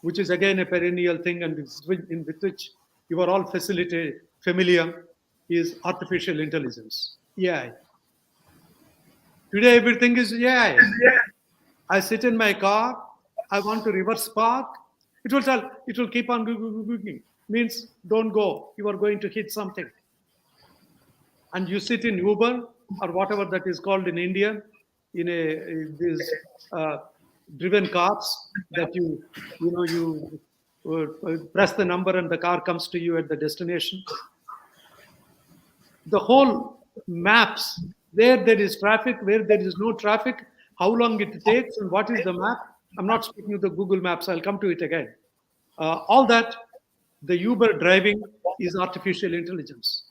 which is again a perennial thing and with which you are all familiar, is artificial intelligence, AI. Today, everything is AI. I sit in my car, I want to reverse park, it will keep on googling. Means don't go, you are going to hit something. And you sit in Uber or whatever that is called in India, in these driven cars that you press the number and the car comes to you at the destination. The whole maps, where there is traffic, where there is no traffic, how long it takes, and what is the map. I'm not speaking of the Google Maps, I'll come to it again. All that, the Uber driving is artificial intelligence.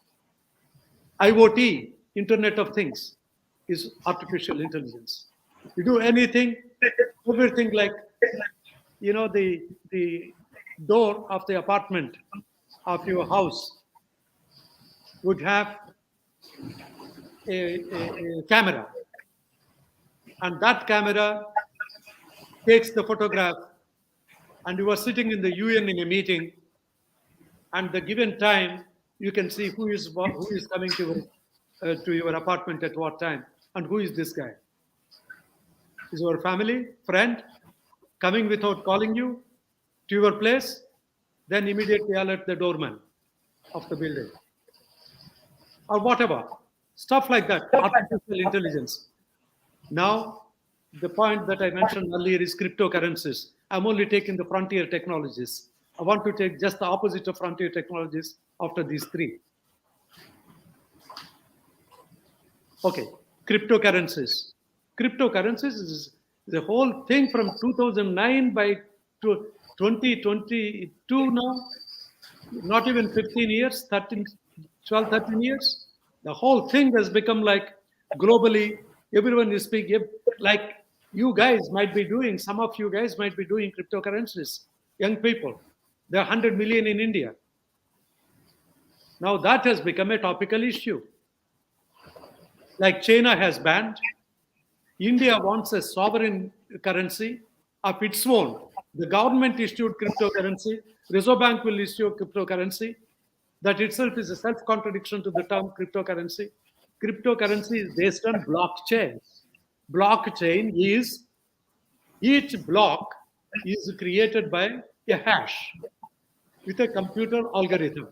IoT, Internet of Things, is artificial intelligence. You do anything, everything like, the door of the apartment of your house would have a camera. And that camera takes the photograph, and you are sitting in the UN in a meeting, and the given time, you can see who is coming to your apartment at what time, and who is this guy. Is your family, friend, coming without calling you to your place? Then immediately alert the doorman of the building. Or whatever. Stuff like that, artificial intelligence. Now, the point that I mentioned earlier is cryptocurrencies. I'm only taking the frontier technologies. I want to take just the opposite of frontier technologies after these three. Okay, cryptocurrencies. Cryptocurrencies is the whole thing from 2009 by 2022 now, not even 15 years, 12, 13 years. The whole thing has become like globally, everyone is speaking, like you guys might be doing, some of you guys might be doing cryptocurrencies, young people. There are 100 million in India. Now that has become a topical issue. Like China has banned, India wants a sovereign currency of its own. The government issued cryptocurrency, Reserve Bank will issue cryptocurrency. That itself is a self-contradiction to the term cryptocurrency. Cryptocurrency is based on blockchain. Blockchain is, each block is created by a hash with a computer algorithm.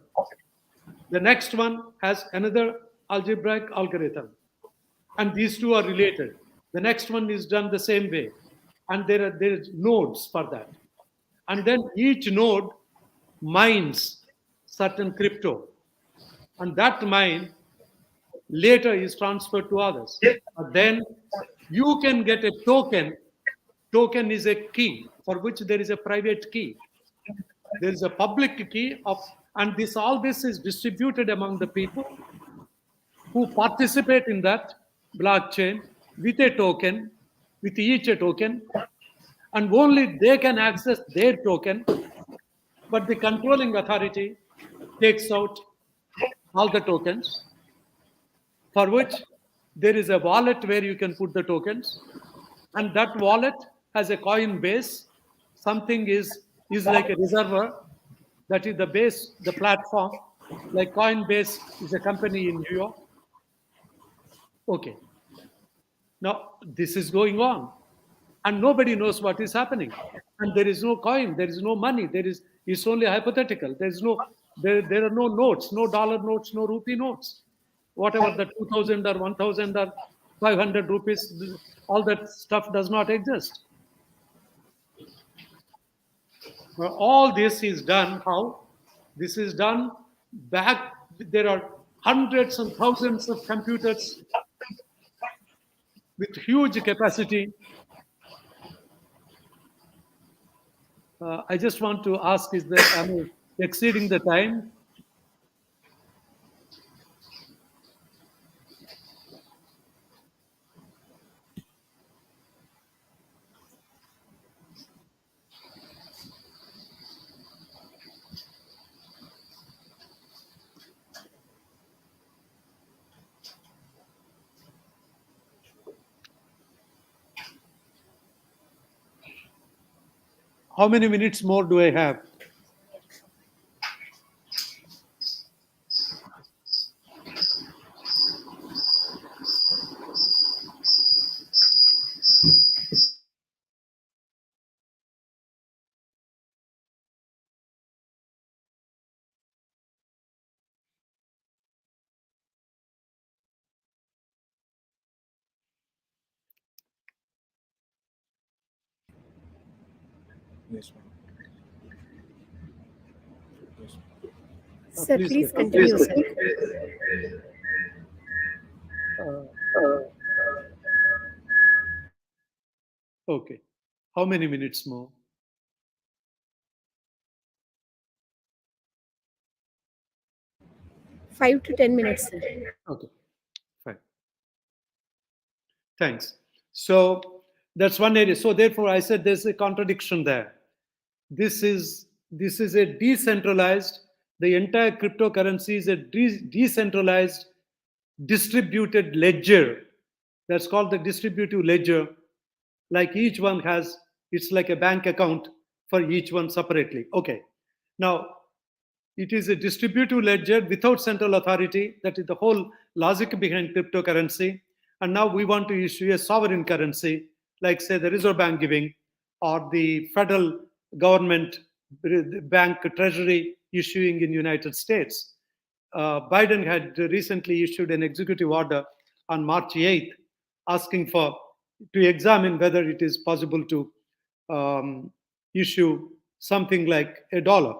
The next one has another algebraic algorithm. And these two are related. The next one is done the same way. And there is nodes for that. And then each node mines certain crypto. And that mine later is transferred to others. But then you can get a token. Token is a key for which there is a private key. There is a public key of, and this all this is distributed among the people who participate in that blockchain with a token, with each a token, and only they can access their token, but the controlling authority takes out all the tokens, for which there is a wallet where you can put the tokens, and that wallet has a coin base. Something is like a reservoir, that is the base, the platform. Like Coinbase is a company in New York. Okay. Now this is going on, and nobody knows what is happening. And there is no coin, there is no money, it's only hypothetical. There are no notes, no dollar notes, no rupee notes. Whatever the 2000 or 1000 or 500 rupees, all that stuff does not exist. Well, all this is done how? This is done back. There are hundreds and thousands of computers with huge capacity. I just want to ask, is that am I exceeding the time? How many minutes more do I have? Yes, ma'am. Yes. Sir, Please please go. continue, sir. Uh, okay. How many minutes more? 5 to 10 minutes, sir. Okay. Fine. Thanks. So that's one area. So therefore, I said there's a contradiction there. This is a decentralized. The entire cryptocurrency is a decentralized distributed ledger. That's called the distributive ledger. Like each one has, it's like a bank account for each one separately. Okay. Now, it is a distributive ledger without central authority. That is the whole logic behind cryptocurrency. And now we want to issue a sovereign currency, like say the Reserve Bank giving, or the federal government bank treasury issuing in United States. Biden had recently issued an executive order on March 8th asking for to examine whether it is possible to issue something like a dollar.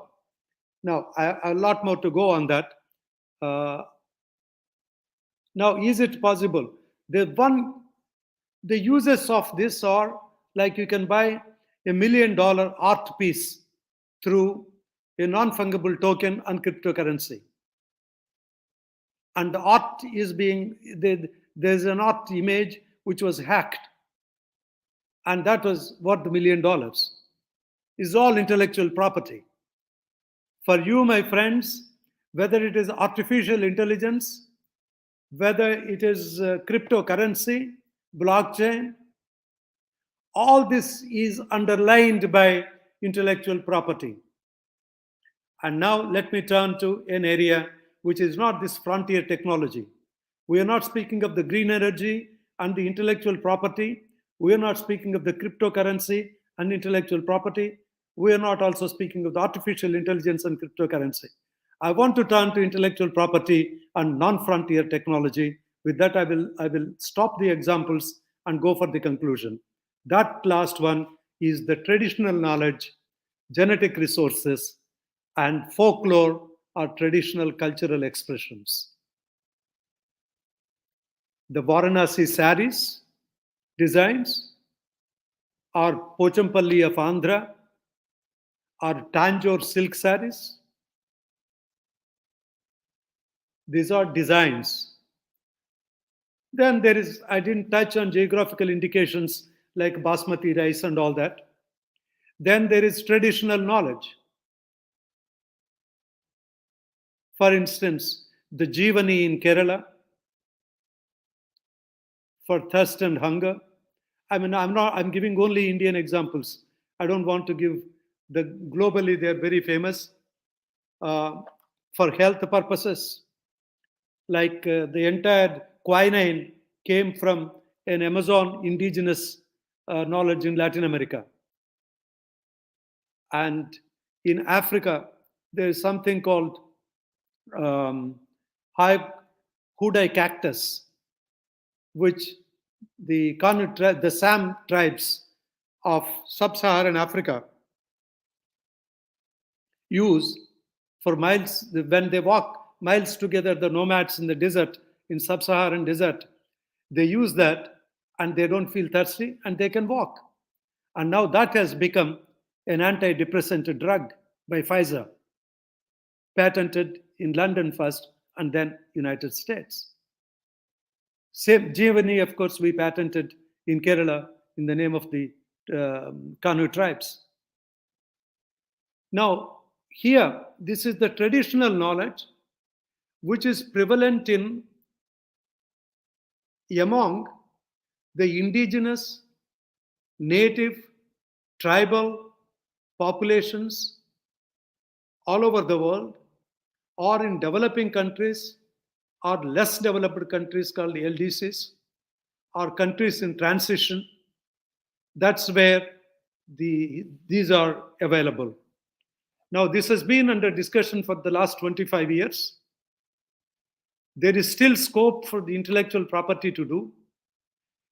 Now, a lot more to go on that. Uh, Now, is it possible? The uses of this are like you can buy $1 million art piece through a non-fungible token and cryptocurrency. And the art is being, there's an art image which was hacked. And that was worth $1 million. Is all intellectual property. For you, my friends, whether it is artificial intelligence, whether it is cryptocurrency, blockchain, all this is underlined by intellectual property. And now let me turn to an area which is not this frontier technology. We are not speaking of the green energy and the intellectual property. We are not speaking of the cryptocurrency and intellectual property. We are not also speaking of the artificial intelligence and cryptocurrency. I want to turn to intellectual property and non-frontier technology. With that, I will stop the examples and go for the conclusion. That last one is the traditional knowledge, genetic resources, and folklore or traditional cultural expressions. The Varanasi saris designs, or Pochampalli of Andhra, or Tanjore silk saris. These are designs. Then there is, I didn't touch on geographical indications like basmati rice and all that. Then there is traditional knowledge. For instance, the Jivani in Kerala for thirst and hunger. I mean, I'm giving only Indian examples. I don't want to give globally, they're very famous for health purposes. Like the entire quinine came from an Amazon indigenous knowledge in Latin America. And in Africa, there is something called high Hudai cactus, which the Sam tribes of sub-Saharan Africa use for miles. When they walk miles together, the nomads in the desert, in sub-Saharan desert, they use that and they don't feel thirsty and they can walk. And now that has become an antidepressant drug by Pfizer, patented in London first and then United States. Same Jivani, of course, we patented in Kerala in the name of the Kanu tribes. Now, here, this is the traditional knowledge which is prevalent among the indigenous, native, tribal populations all over the world, or in developing countries, or less developed countries called LDCs, or countries in transition. That's where these are available. Now, this has been under discussion for the last 25 years. There is still scope for the intellectual property to do.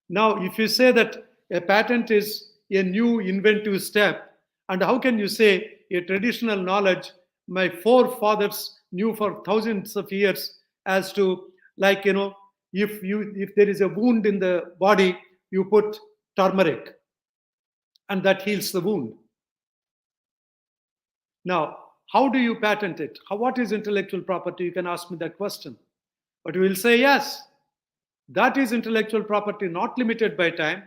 Now, if you say that a patent is a new inventive step, and how can you say a traditional knowledge my forefathers knew for thousands of years as to, like, if there is a wound in the body, you put turmeric and that heals the wound. Now, how do you patent it? What is intellectual property? You can ask me that question. But we will say, yes, that is intellectual property, not limited by time.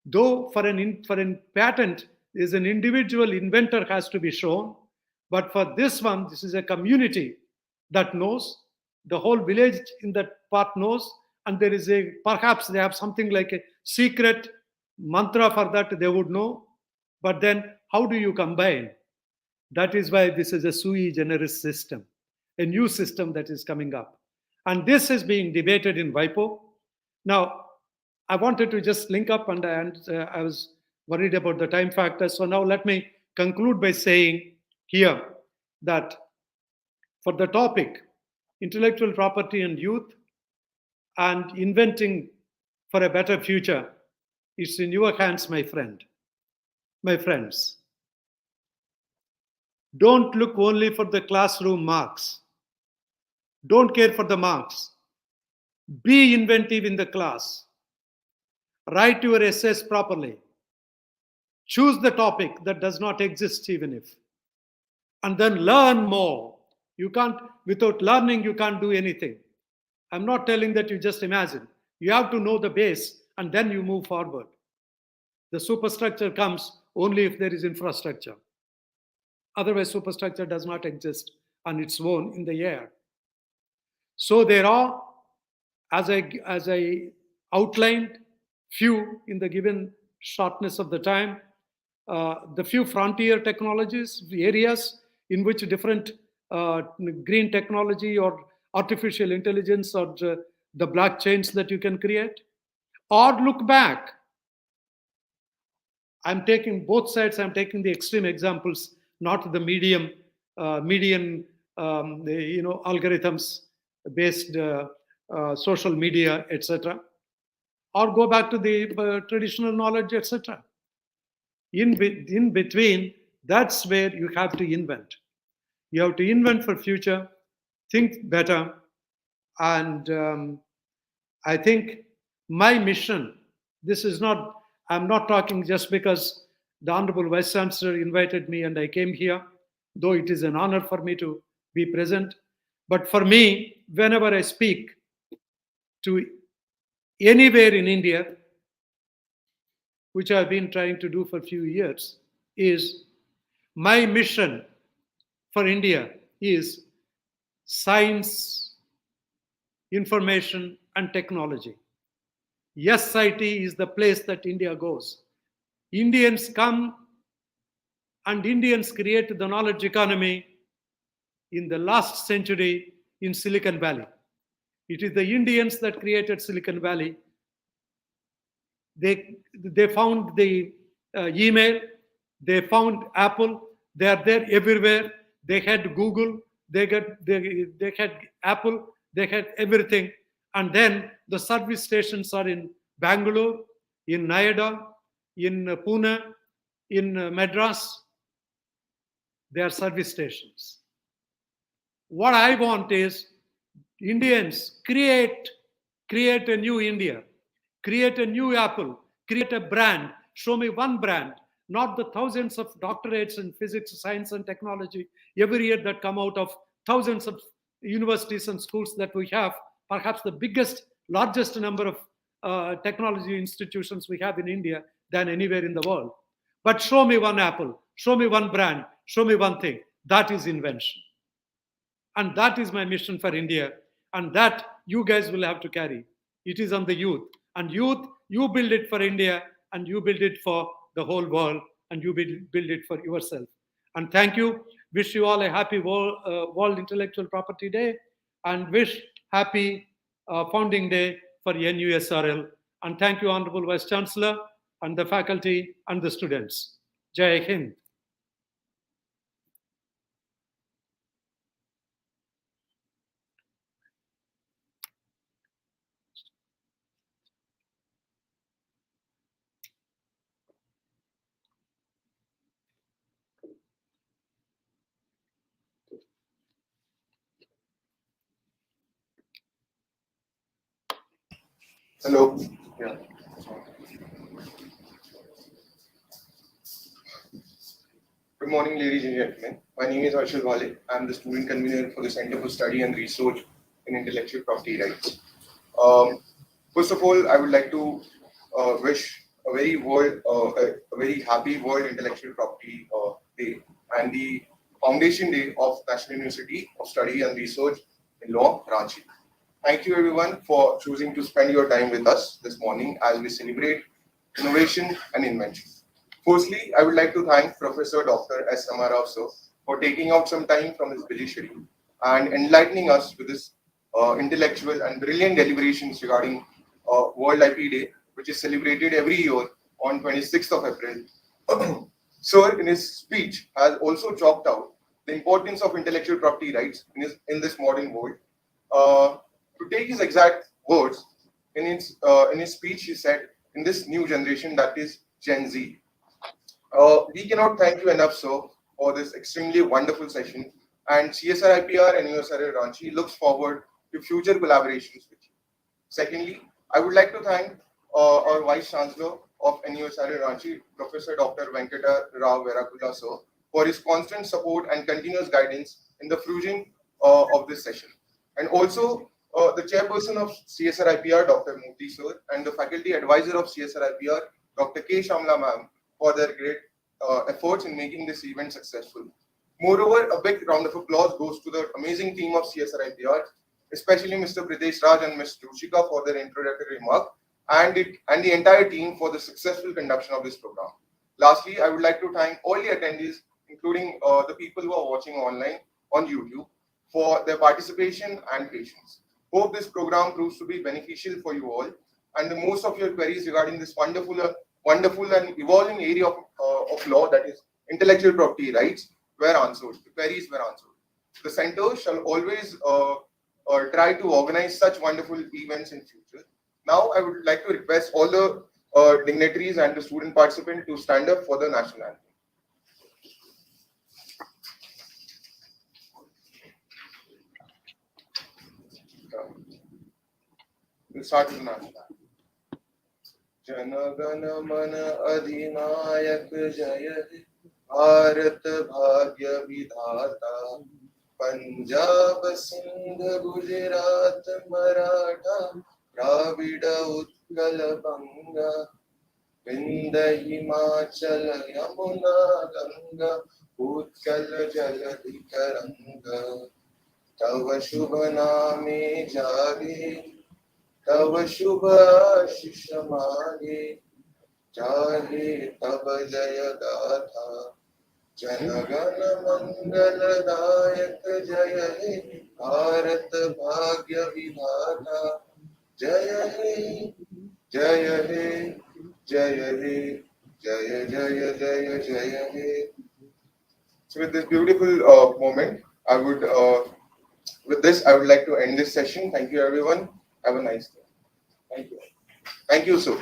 Though for a patent, is an individual inventor has to be shown. But for this one, this is a community that knows. The whole village in that part knows. And there is perhaps they have something like a secret mantra for that they would know. But then how do you combine? That is why this is a sui generis system, a new system that is coming up. And this is being debated in WIPO. Now, I wanted to just link up, and I was worried about the time factor. So now let me conclude by saying here that for the topic, intellectual property and youth and inventing for a better future, it's in your hands, my friends. Don't look only for the classroom marks. Don't care for the marks. Be inventive in the class. Write your essays properly. Choose the topic that does not exist even if. And then learn more. You can't, without learning, you can't do anything. I'm not telling that you just imagine. You have to know the base and then you move forward. The superstructure comes only if there is infrastructure. Otherwise, superstructure does not exist on its own in the air. So there are, as I outlined, few in the given shortness of the time, the few frontier technologies, the areas in which different green technology or artificial intelligence or the blockchains that you can create, or look back. I'm taking both sides. I'm taking the extreme examples, not the median algorithms based social media, etc. or go back to the traditional knowledge, etc. In between, that's where you have to invent. You have to invent for future, think better, and I think my mission, this is not, I'm not talking just because the Honorable Vice Chancellor invited me and I came here, though it is an honor for me to be present. But for me, whenever I speak to anywhere in India, which I've been trying to do for a few years, is my mission for India is science, information, and technology. Yes, IT is the place that India goes. Indians come and Indians create the knowledge economy in the last century in Silicon Valley. It is the Indians that created Silicon Valley. They found the email, they found Apple, they are there everywhere. They had Google, they had Apple, they had everything. And then the service stations are in Bangalore, in Noida, in Pune, in Madras. They are service stations. What I want is Indians create a new India, create a new Apple, create a brand. Show me one brand, not the thousands of doctorates in physics, science, and technology every year that come out of thousands of universities and schools that we have. Perhaps the biggest, largest number of technology institutions we have in India than anywhere in the world. But show me one Apple, show me one brand, show me one thing. That is invention. And that is my mission for India. And that you guys will have to carry. It is on the youth. And youth, you build it for India and you build it for the whole world and you build it for yourself. And thank you. Wish you all a happy World Intellectual Property Day and wish happy founding day for NUSRL. And thank you, Honorable Vice Chancellor and the faculty and the students. Jai Hind. Hello. Yeah. Good morning, ladies and gentlemen. My name is Harshal Wale. I am the student convener for the Center for Study and Research in Intellectual Property Rights. First of all, I would like to wish a very happy World Intellectual Property Day and the Foundation Day of National University of Study and Research in Law, Ranchi. Thank you everyone for choosing to spend your time with us this morning as we celebrate innovation and invention. Firstly, I would like to thank Professor Dr. S. Rama Rao sir for taking out some time from his busy schedule and enlightening us with this intellectual and brilliant deliberations regarding World IP Day, which is celebrated every year on 26th of April. Sir, in his speech, has also chalked out the importance of intellectual property rights in this modern world. To take his exact words, in his speech, he said, in this new generation, that is Gen Z. We cannot thank you enough, sir, for this extremely wonderful session. And CSRIPR and USRL Ranchi looks forward to future collaborations with you. Secondly, I would like to thank our Vice Chancellor of NUSRL Ranchi, Professor Dr. Venkata Rao Verakula, sir, for his constant support and continuous guidance in the fruition of this session. And also, the chairperson of CSRIPR, Dr. Murthy sir, and the faculty advisor of CSRIPR, Dr. K. Shamla ma'am, for their great efforts in making this event successful. Moreover, a big round of applause goes to the amazing team of CSRIPR, especially Mr. Pritesh Raj and Ms. Ruchika for their introductory remark, and the entire team for the successful conduction of this program. Lastly, I would like to thank all the attendees, including the people who are watching online on YouTube, for their participation and patience. Hope this program proves to be beneficial for you all, and the most of your queries regarding this wonderful and evolving area of law, that is intellectual property rights, were answered. The queries were answered. The center shall always try to organize such wonderful events in future. Now I would like to request all the dignitaries and the student participant to stand up for the national anthem. We'll start with the national anthem. जनगण मन अधिनायक जय हे भारत भाग्य विधाता पंजाब सिंध गुजरात मराठा द्राविड उत्कल बंगा विंध्य हिमाचल यमुना गंगा उत्कल जलधि तरंगा तव शुभ नामे जागे तव शुभ आशीष मागे चाहे तब जय गाथा जनगण मंगलदायक जय हे भारत भाग्य विधाता जय हे जय हे जय हे जय जय जय जय हे. So with this beautiful moment, I would like to end this session. Thank you everyone. Have a nice day. Thank you. Thank you, Sue.